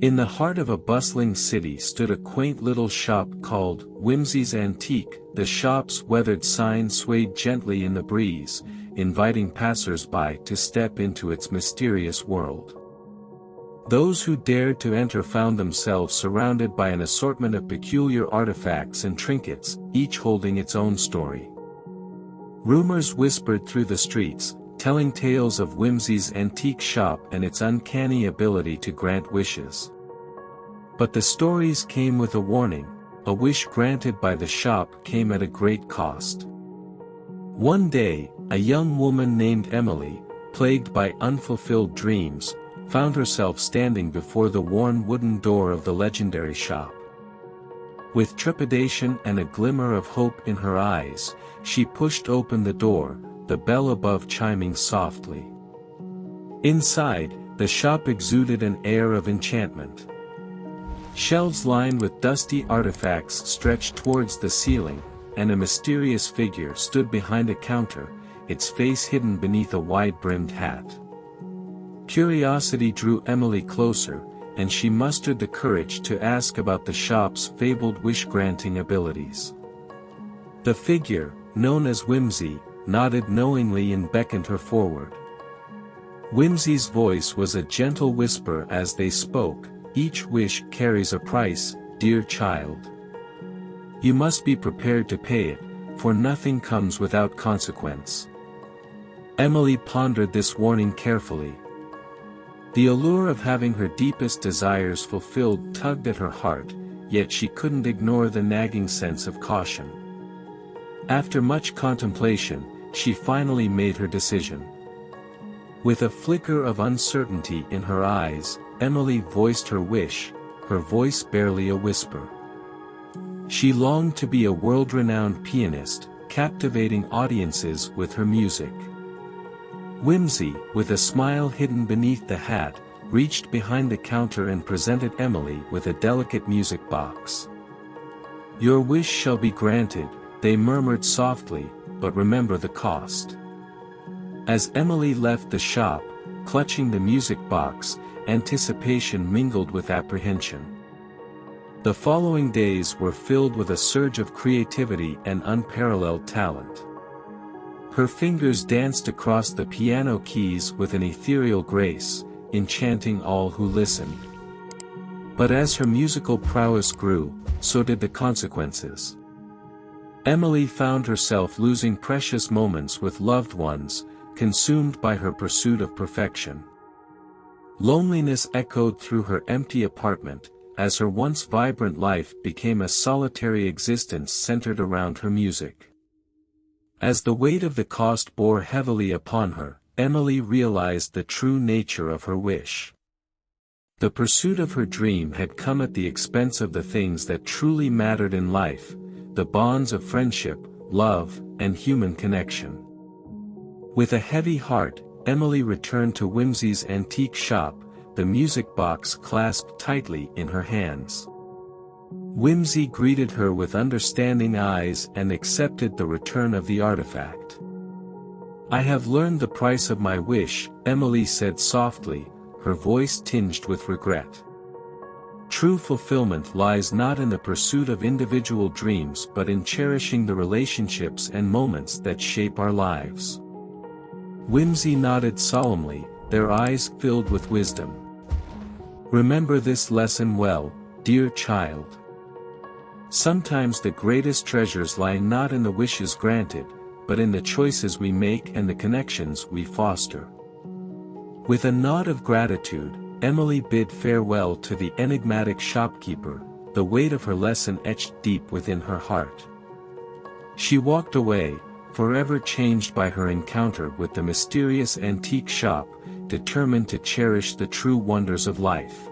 In the heart of a bustling city stood a quaint little shop called Whimsy's Antique. The shop's weathered sign swayed gently in the breeze, inviting passers-by to step into its mysterious world. Those who dared to enter found themselves surrounded by an assortment of peculiar artifacts and trinkets, each holding its own story. Rumors whispered through the streets, telling tales of Whimsy's antique shop and its uncanny ability to grant wishes. But the stories came with a warning: a wish granted by the shop came at a great cost. One day, a young woman named Emily, plagued by unfulfilled dreams, found herself standing before the worn wooden door of the legendary shop. With trepidation and a glimmer of hope in her eyes, she pushed open the door, the bell above chiming softly. Inside, the shop exuded an air of enchantment. Shelves lined with dusty artifacts stretched towards the ceiling, and a mysterious figure stood behind a counter, its face hidden beneath a wide-brimmed hat. Curiosity drew Emily closer, and she mustered the courage to ask about the shop's fabled wish-granting abilities. The figure, known as Whimsy, nodded knowingly and beckoned her forward. Whimsy's voice was a gentle whisper as they spoke: "Each wish carries a price, dear child. You must be prepared to pay it, for nothing comes without consequence." Emily pondered this warning carefully. The allure of having her deepest desires fulfilled tugged at her heart, yet she couldn't ignore the nagging sense of caution. After much contemplation, she finally made her decision. With a flicker of uncertainty in her eyes, Emily voiced her wish, her voice barely a whisper. She longed to be a world-renowned pianist, captivating audiences with her music. Whimsy, with a smile hidden beneath the hat, reached behind the counter and presented Emily with a delicate music box. "Your wish shall be granted," they murmured softly, "but remember the cost." As Emily left the shop, clutching the music box, anticipation mingled with apprehension. The following days were filled with a surge of creativity and unparalleled talent. Her fingers danced across the piano keys with an ethereal grace, enchanting all who listened. But as her musical prowess grew, so did the consequences. Emily found herself losing precious moments with loved ones, consumed by her pursuit of perfection. Loneliness echoed through her empty apartment, as her once vibrant life became a solitary existence centered around her music. As the weight of the cost bore heavily upon her, Emily realized the true nature of her wish. The pursuit of her dream had come at the expense of the things that truly mattered in life: the bonds of friendship, love, and human connection. With a heavy heart, Emily returned to Whimsy's antique shop, the music box clasped tightly in her hands. Whimsy greeted her with understanding eyes and accepted the return of the artifact. "I have learned the price of my wish," Emily said softly, her voice tinged with regret. True fulfillment lies not in the pursuit of individual dreams but in cherishing the relationships and moments that shape our lives. Whimsy nodded solemnly, their eyes filled with wisdom. "Remember this lesson well, dear child. Sometimes the greatest treasures lie not in the wishes granted, but in the choices we make and the connections we foster." With a nod of gratitude, Emily bid farewell to the enigmatic shopkeeper, the weight of her lesson etched deep within her heart. She walked away, forever changed by her encounter with the mysterious antique shop, determined to cherish the true wonders of life.